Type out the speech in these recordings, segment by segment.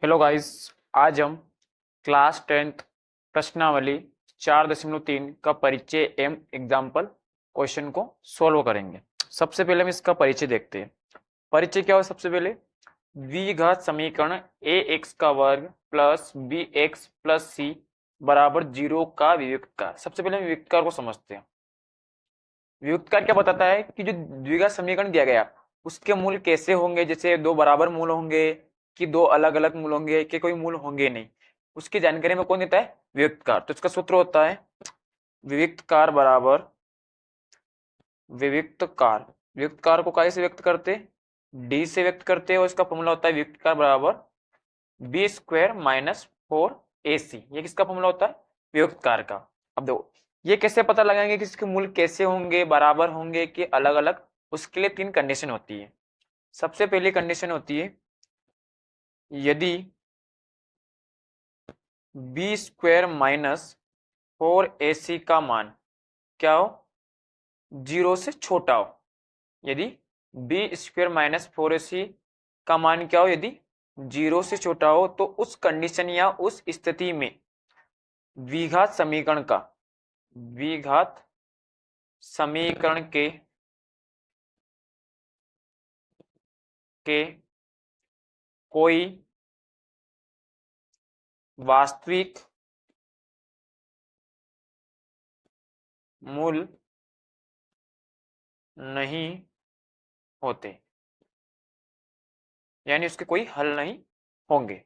Hello guys. आज हम class 10th प्रश्नावली 4.3 का परिचय एवं एग्जाम्पल क्वेश्चन को सॉल्व करेंगे। सबसे पहले हम इसका परिचय देखते हैं। परिचय क्या हो? सबसे पहले द्विघात समीकरण ए एक्स का वर्ग प्लस बी एक्स प्लस सी बराबर 0 का वियुक्तकार। सबसे पहले हम वियुक्तकार को समझते हैं। वियुक्तकार क्या बताता है कि जो द्विघात समीकरण दिया गया उसके मूल कैसे होंगे, जैसे दो बराबर मूल होंगे कि दो अलग अलग मूल होंगे कि कोई मूल होंगे नहीं, उसकी जानकारी में कौन देता है? वियुक्तकार। तो इसका सूत्र होता है वियुक्तकार बराबर वियुक्तकार। वियुक्तकार को काय से व्यक्त करते? डी से व्यक्त करते हैं और इसका फॉर्मूला होता है वियुक्तकार बराबर बी स्क्वायर माइनस 4ac। ये किसका फॉर्मूला होता है? वियुक्तकार का। अब देखो ये कैसे पता लगाएंगे कि इसके मूल कैसे होंगे, बराबर होंगे कि अलग अलग? उसके लिए तीन कंडीशन होती है। सबसे पहली कंडीशन होती है यदि बी स्क्वायर माइनस 4ac का मान क्या हो? 0 से छोटा हो। यदि बी स्क्वायर माइनस 4ac का मान क्या हो? यदि 0 से छोटा हो तो उस कंडीशन या उस स्थिति में द्विघात समीकरण का द्विघात समीकरण के कोई वास्तविक मूल नहीं होते, यानी उसके कोई हल नहीं होंगे।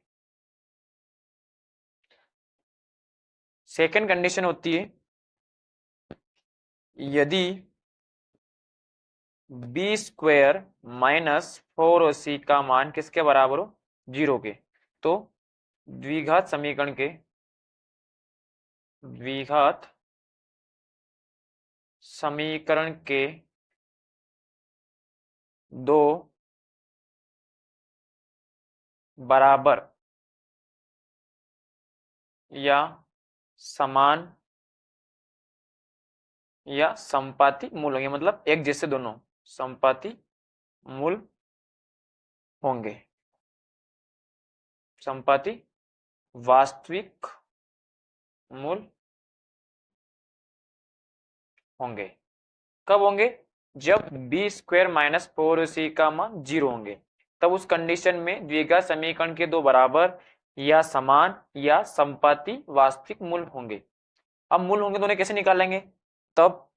सेकंड कंडीशन होती है यदि बी स्क्वायर माइनस 4ac का मान किसके बराबर हो? 0 के। तो द्विघात समीकरण के द्विघात समीकरण के दो बराबर या समान या संपाती मूल होंगे, मतलब एक जैसे दोनों संपाती मूल होंगे। संपाती वास्तविक मूल होंगे। कब होंगे? जब बी स्क्वायर माइनस 4ac का मान 0 होंगे, तब उस कंडीशन में द्विघात समीकरण के दो बराबर या समान या संपाती वास्तविक मूल होंगे। अब मूल होंगे तो उन्हें कैसे निकालेंगे? तब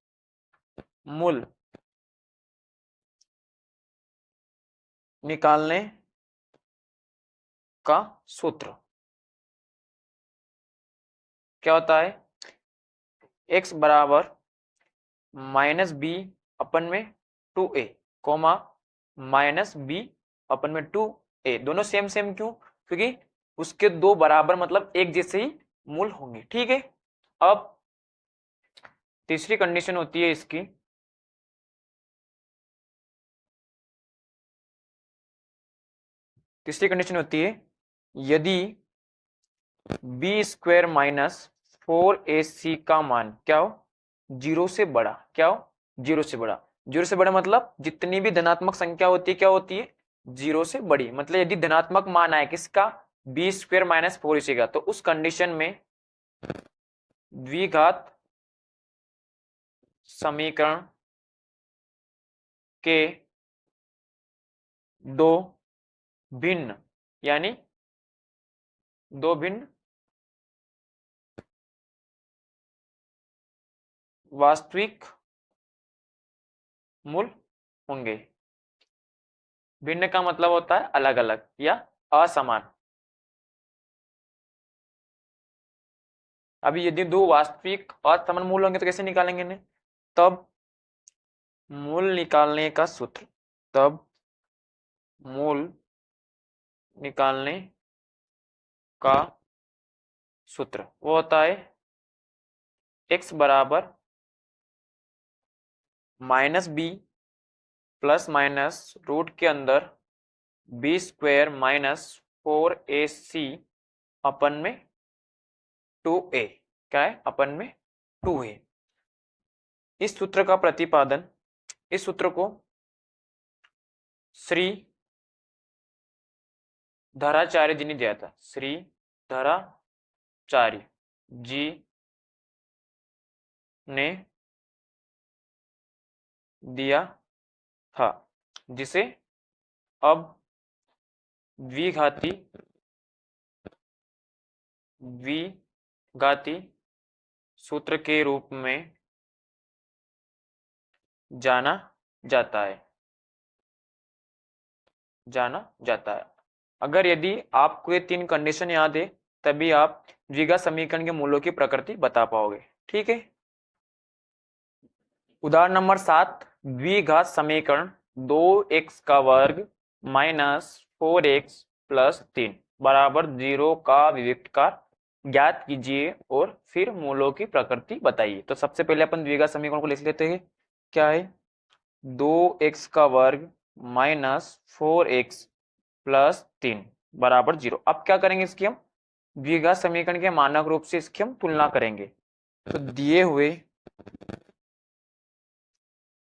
मूल निकालने का सूत्र क्या होता है? x बराबर माइनस बी अपन में 2a कोमा माइनस बी अपन में 2a। दोनों सेम सेम क्यों? क्योंकि उसके दो बराबर मतलब एक जैसे ही मूल होंगे। ठीक है। अब तीसरी कंडीशन होती है इसकी तीसरी कंडीशन होती है यदि बी स्क्वायर माइनस 4ac का मान क्या हो? 0 से बड़ा। क्या हो? 0 से बड़ा। 0 से बड़ा मतलब जितनी भी धनात्मक संख्या होती है क्या होती है? 0 से बड़ी। मतलब यदि धनात्मक मान आए किसका? बी स्क्वायर माइनस 4ac का, तो उस कंडीशन में द्विघात समीकरण के दो भिन्न यानी दो भिन्न वास्तविक मूल होंगे। भिन्न का मतलब होता है अलग अलग या असमान। अभी यदि दो वास्तविक असमान मूल होंगे तो कैसे निकालेंगे इन्हें? तब मूल निकालने का सूत्र तब मूल निकालने का सूत्र वो होता है x बराबर minus B plus minus root के अंदर बी स्क्वायर माइनस 4ac अपन में 2a। क्या है? अपन में 2a। इस सूत्र का प्रतिपादन, इस सूत्र को श्री धराचार्य जी ने दिया था, श्री धराचार्य जी ने दिया था, जिसे अब द्विघाती द्विघाती सूत्र के रूप में जाना जाता है, जाना जाता है। अगर यदि आपको ये 3 कंडीशन याद है तभी आप द्विघात समीकरण के मूलों की प्रकृति बता पाओगे। ठीक है, उदाहरण नंबर 7, द्विघात समीकरण 2x का वर्ग माइनस 4x प्लस 3 बराबर 0 का विविक्तकार ज्ञात कीजिए और फिर मूलों की प्रकृति बताइए। तो सबसे पहले अपन द्विघात समीकरण को लिख लेते हैं। क्या है? 2x का वर्ग माइनस 4x प्लस 3 बराबर 0। अब क्या करेंगे, इसकी हम द्विघात समीकरण के मानक रूप से इसकी हम तुलना करेंगे। तो दिए हुए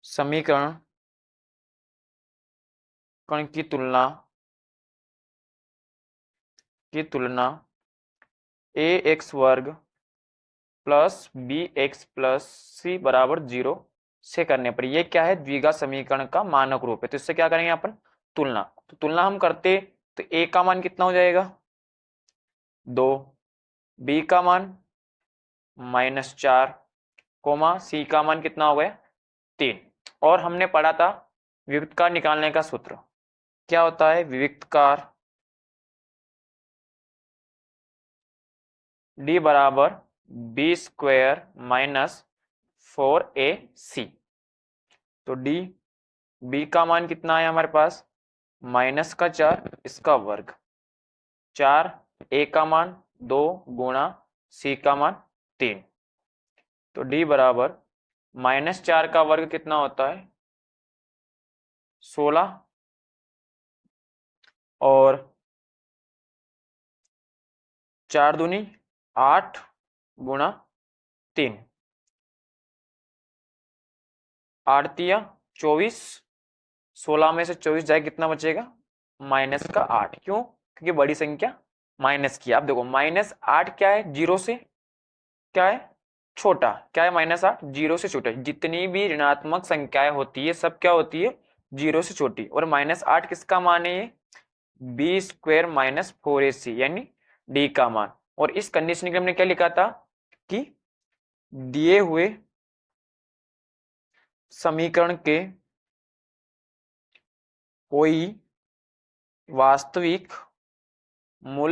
समीकरण की तुलना ax वर्ग प्लस bx प्लस c बराबर 0 से करने पर यह क्या है? द्विघात समीकरण का मानक रूप है। तो इससे क्या करेंगे अपन? तुलना। तो तुलना हम करते तो a का मान कितना हो जाएगा? 2, b का मान -4, कोमा c का मान कितना हो गया? 3। और हमने पढ़ा था विविक्तकार निकालने का सूत्र क्या होता है? विविक्तकार d बराबर बी स्क्वायर माइनस 4ac। तो d b का मान कितना है हमारे पास? -4, इसका वर्ग 4, a का मान 2 गुणा c का मान 3। तो d बराबर -4 का वर्ग कितना होता है? 16 और 4 दूनी 8 गुणा 3, 8 तिया 24, 16 में से 24 जाए कितना बचेगा? -8। क्यों? क्योंकि बड़ी संख्या माइनस की। आप देखो -8 क्या है? 0 से क्या है? छोटा। क्या है? -8 0 से छोटा। जितनी भी ऋणात्मक संख्याएं होती है सब क्या होती है? 0 से छोटी। और -8 किसका मान है? ये बी स्क्वायर माइनस 4ac यानी डी का मान। और इस कंडीशन के हमने क्या लिखा था कि दिए हुए समीकरण के कोई वास्तविक मूल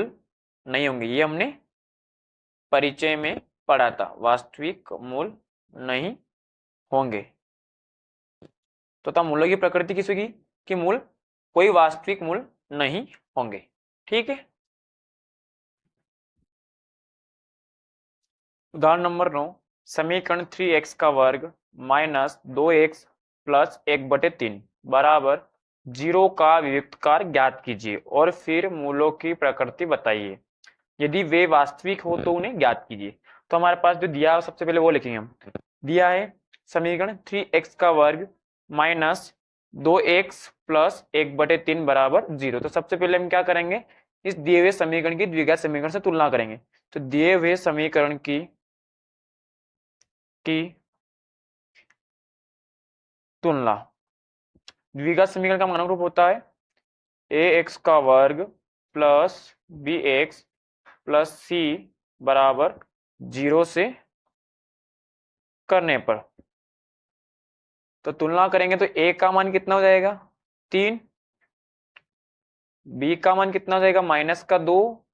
नहीं होंगे। ये हमने परिचय में पढ़ा था, वास्तविक मूल नहीं होंगे। तो तब मूलों की प्रकृति किस होगी? कि मूल कोई वास्तविक मूल नहीं होंगे। ठीक है, उदाहरण नंबर 9, समीकरण 3x का वर्ग माइनस 2x प्लस 1/3 बराबर 0 का विविक्तकार ज्ञात कीजिए और फिर मूलों की प्रकृति बताइए। यदि वे वास्तविक हो तो उन्हें ज्ञात कीजिए। तो हमारे पास जो दिया है सबसे पहले वो लिखेंगे हम। दिया है समीकरण 3x का वर्ग माइनस 2x प्लस 1/3 बराबर 0। तो सबसे पहले हम क्या करेंगे? इस दिए हुए समीकरण की द्विघात समीकरण से तुलना करेंगे। तो दिए हुए समीकरण की तुलना, द्विघात समीकरण का मानक रूप होता है ax का वर्ग प्लस bx प्लस c बराबर 0 से करने पर। तो तुलना करेंगे तो a का मान कितना हो जाएगा? 3, b का मान कितना हो जाएगा? -2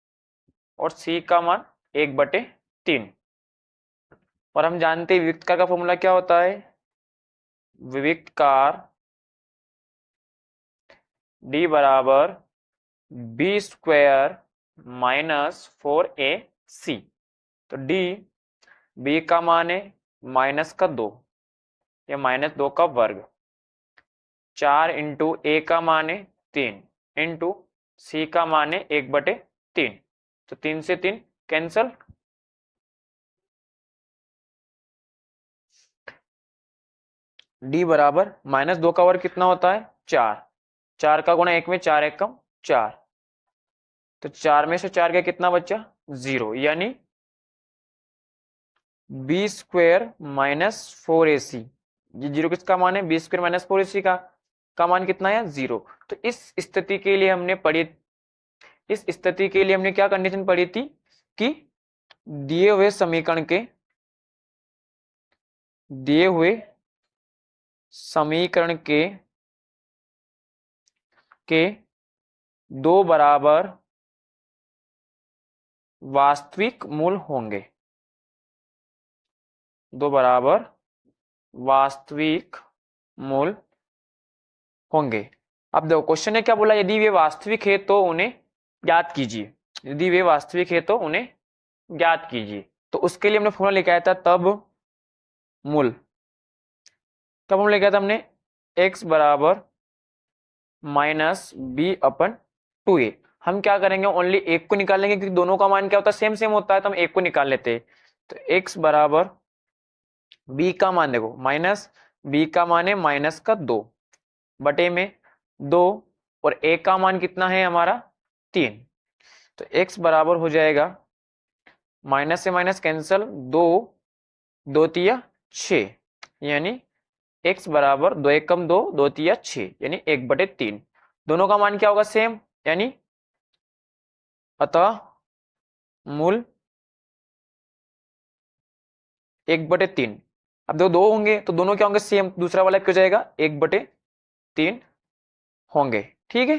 और c का मान 1/3। और हम जानते हैं विविक्तकार का फॉर्मूला क्या होता है? विविक्तकार d बराबर बी स्क्वायर माइनस 4ac। तो d b का मान है -2 या -2 का वर्ग, 4 इंटू a का मान है 3 इंटू c का मान है 1/3। तो 3 से 3 कैंसल। d बराबर -2 का वर्ग कितना होता है? 4, 4 का गुणा 1 में 4 एकम 4, तो 4 में से 4 गया, कितना बचा 0, यानी बी स्क्वेयर माइनस 4ac। ये 0 किसका मान है, बी स्क्वेयर माइनस 4ac का मान कितना है 0। तो इस स्थिति के लिए हमने क्या कंडीशन पढ़ी थी कि दिए हुए समीकरण के दो बराबर वास्तविक मूल होंगे, दो बराबर वास्तविक मूल होंगे। अब देखो क्वेश्चन ने क्या बोला, यदि वे वास्तविक है तो उन्हें ज्ञात कीजिए, यदि वे वास्तविक है तो उन्हें ज्ञात कीजिए। तो उसके लिए हमने फॉर्मूला लिखा था तब मूल, कब हम लिखा था हमने, x बराबर माइनस बी अपन 2a। हम क्या करेंगे, ओनली एक को निकालेंगे क्योंकि दोनों का मान क्या होता है, सेम सेम होता है, तो हम एक को निकाल लेते हैं। तो x बराबर b का मान देखो, माइनस b का मान है माइनस का 2 बटे में 2, और a का मान कितना है हमारा 3। तो x बराबर हो जाएगा, माइनस से माइनस कैंसल, 2 2 तिया 6, यानी x बराबर 2 एक कम 2 2 तिया 6, यानी 1/3। दोनों का मान क्या होगा सेम, यानी अतः मूल 1/3। अब देखो 2 होंगे तो दोनों क्या होंगे सेम, दूसरा वाला क्या हो जाएगा 1/3 होंगे। ठीक है।